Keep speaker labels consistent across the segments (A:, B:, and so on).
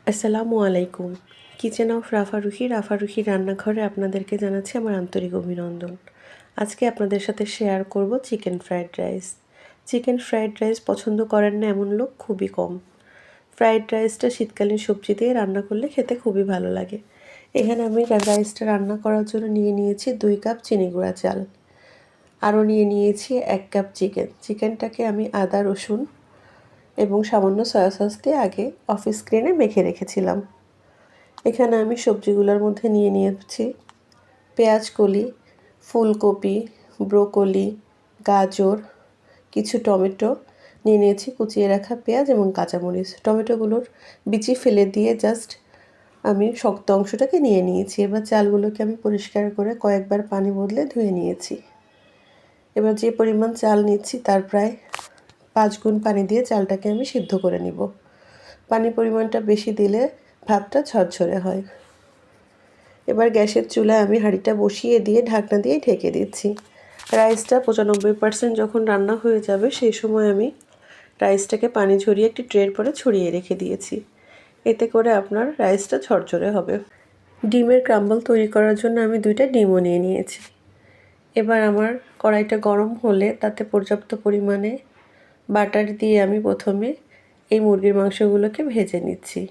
A: আসসালামু আলাইকুম। Kitchen of রাফারুহি রান্নাঘরে আপনাদেরকে জানাচ্ছি আমার আন্তরিক অভিনন্দন। আজকে আপনাদের সাথে শেয়ার করব chicken fried rice. Chicken fried rice পছন্দ করেন না এমন লোক খুবই কম। ফ্রাইড রাইসটা শীতকালীন সবজি দিয়ে রান্না করলে খেতে খুবই ভালো লাগে। এখানে আমি রাইসটা রান্না করার জন্য নিয়ে নিয়েছি 2 কাপ চিনি গুঁড়া চাল। আরও নিয়ে নিয়েছি 1 কাপ চিকেনটাকে আমি আদা রসুন এবং সামান্য সয়া সস দিয়ে আগে অফ স্ক্রিনে মেখে রেখেছিলাম। এখানে আমি সবজিগুলোর মধ্যে নিয়ে নিয়েছি পেঁয়াজ কলি, ফুলকপি, ব্রোকলি, গাজর, কিছু টমেটো, নিয়ে নিয়েছি কুচিয়ে রাখা পেঁয়াজ এবং কাঁচামরিচ। টমেটোগুলোর বিচি ফেলে দিয়ে জাস্ট আমি শক্ত অংশটাকে নিয়ে নিয়েছি। এবার চালগুলোকে আমি পরিষ্কার করে কয়েকবার পানি বদলে ধুয়ে নিয়েছি। এবার যে পরিমাণ চাল নিচ্ছি তার প্রায় 5 গুণ পানি দিয়ে চালটাকে আমি সিদ্ধ করে নিব। পানির পরিমাণটা বেশি দিলে ভাতটা ঝরঝরে হয়। এবার গ্যাসের চুলায় আমি হাঁড়িটা বসিয়ে দিয়ে ঢাকনা দিয়ে ঢেকে দিচ্ছি। রাইসটা 95% যখন রান্না হয়ে যাবে সেই সময় আমি রাইসটাকে পানি ঝরিয়ে একটি ট্রের পরে ছড়িয়ে রেখে দিয়েছি। এতে করে আপনার রাইসটা ঝরঝরে হবে। ডিমের ক্রাম্বল তৈরি করার জন্য আমি 2টা ডিমও নিয়ে নিয়েছি। এবার আমার কড়াইটা গরম হলে তাতে পর্যাপ্ত পরিমাণে বাটার দিয়ে আমি প্রথমে এই মুরগির মাংসগুলোকে ভেজে নিচ্ছি।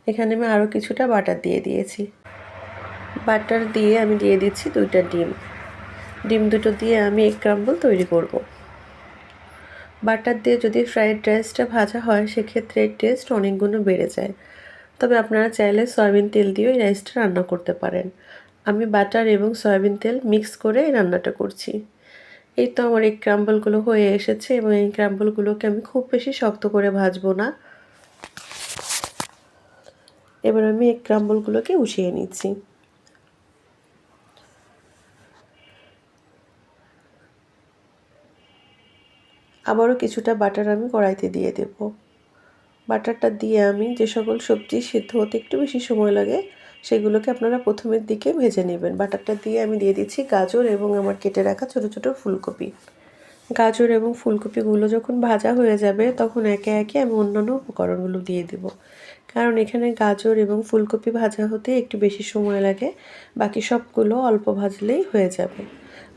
A: এখানে আমি আরও কিছুটা বাটার দিয়ে দিয়েছি। বাটার দিয়ে আমি দিয়ে দিচ্ছি 2টা ডিম দুটো দিয়ে আমি এগ ক্রাম্বল তৈরি করব। বাটার দিয়ে যদি ফ্রাইড রাইসটা ভাজা হয় সেক্ষেত্রে এর টেস্ট অনেক গুণ বেড়ে যায়। তবে আপনারা চাইলে সয়াবিন তেল দিয়েও এই রাইসটা রান্না করতে পারেন। আমি বাটার এবং সয়াবিন তেল মিক্স করে এই রান্নাটা করছি। এই তো আমার এই ক্রাম্বলগুলো হয়ে এসেছে এবং এই ক্রাম্বলগুলোকে আমি খুব বেশি শক্ত করে ভাজবো না। এবার আমি এই ক্রাম্বলগুলোকে উঠিয়ে নিচ্ছি। আবারও কিছুটা বাটার আমি কড়াইতে দিয়ে দেব। বাটারটা দিয়ে আমি যে সকল সবজি সিদ্ধ হতে একটু বেশি সময় লাগে সেগুলোকে আপনারা প্রথমের দিকে ভেজে নেবেন। বাটারটা দিয়ে আমি দিয়ে দিচ্ছি গাজর এবং আমার কেটে রাখা ছোট ছোট ফুলকপি। গাজর এবং ফুলকপিগুলো যখন ভাজা হয়ে যাবে তখন একে একে আমি অন্যান্য উপকরণগুলো দিয়ে দেব। কারণ এখানে গাজর এবং ফুলকপি ভাজা হতে একটু বেশি সময় লাগে, বাকি সবগুলো অল্প ভাজলেই হয়ে যাবে।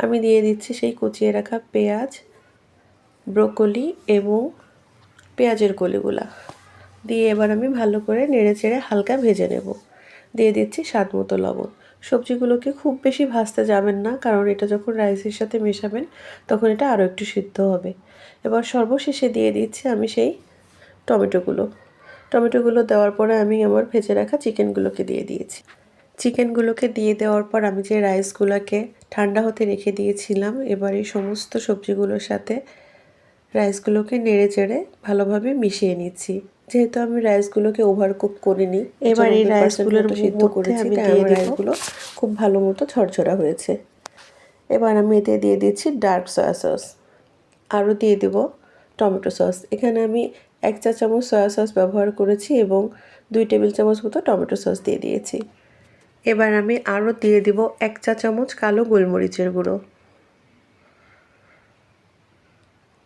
A: আমি দিয়ে দিচ্ছি সেই কুচিয়ে রাখা পেঁয়াজ, ব্রোকলি এবং পেঁয়াজের কলিগুলা দিয়ে এবার আমি ভালো করে নেড়েচেড়ে হালকা ভেজে নেব। দিয়ে দিচ্ছি স্বাদ মতো লবণ। সবজিগুলোকে খুব বেশি ভাজতে যাবেন না, কারণ এটা যখন রাইসের সাথে মেশাবেন তখন এটা আরও একটু সিদ্ধ হবে। এবার সর্বশেষে দিয়ে দিচ্ছি আমি সেই টমেটোগুলো দেওয়ার পরে আমি আমার ভেজে রাখা চিকেনগুলোকে দিয়ে দিয়েছি। চিকেনগুলোকে দিয়ে দেওয়ার পর আমি যে রাইসগুলোকে ঠান্ডা হতে রেখে দিয়েছিলাম এবার এই সমস্ত সবজিগুলোর সাথে রাইসগুলোকে নেড়ে চেড়ে ভালোভাবে মিশিয়ে নিচ্ছি। যেহেতু আমি রাইসগুলোকে ওভারকুক করিনি, এবার এই রাইসগুলোর সিদ্ধ করেছি আমি দিয়ে রাইসগুলো খুব ভালো মতো ঝরঝরা হয়েছে। এবার আমি এতে দিয়ে দিচ্ছি ডার্ক সয়া সস, আরও দিয়ে দেব টমেটো সস। এখানে আমি 1 চা চামচ সয়া সস ব্যবহার করেছি এবং 2 টেবিল চামচ মতো টমেটো সস দিয়ে দিয়েছি। এবার আমি আরও দিয়ে দেব 1 চা চামচ কালো গোলমরিচের গুঁড়ো।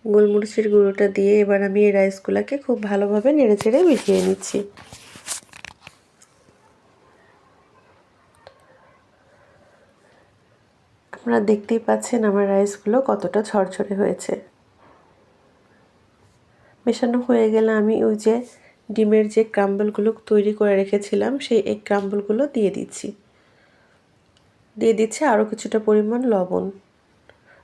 A: গোলমরিচের গুঁড়োটা দিয়ে এবার আমি এই রাইসগুলোকে খুব ভালোভাবে নেড়েচেড়ে মিশিয়ে নিচ্ছি। আপনারা দেখতেই পাচ্ছেন আমার রাইসগুলো কতটা ঝরঝরে হয়েছে। মেশানো হয়ে গেলে আমি ওই যে ডিমের যে ক্রাম্বলগুলো তৈরি করে রেখেছিলাম সেই এগ ক্রাম্বলগুলো দিয়ে দিচ্ছি আরও কিছুটা পরিমাণ লবণ।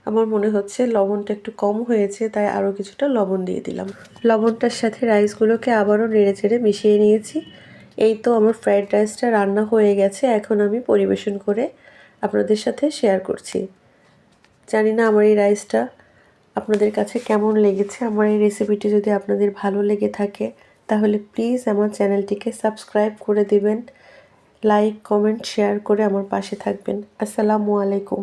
A: আমার মনে হচ্ছে লবণটা একটু কম হয়েছে, তাই আরও কিছুটা লবণ দিয়ে দিলাম। লবণটার সাথে রাইসগুলোকে আবারও নেড়েচেড়ে মিশিয়ে নিয়েছি। এই তো আমার ফ্রাইড রাইসটা রান্না হয়ে গেছে। এখন আমি পরিবেশন করে আপনাদের সাথে শেয়ার করছি। জানি না আমার এই রাইসটা আপনাদের কাছে কেমন লেগেছে। আমার এই রেসিপিটি যদি আপনাদের ভালো লেগে থাকে তাহলে প্লিজ আমার চ্যানেলটিকে সাবস্ক্রাইব করে দিবেন, লাইক, কমেন্ট, শেয়ার করে আমার পাশে থাকবেন। আসসালামু আলাইকুম।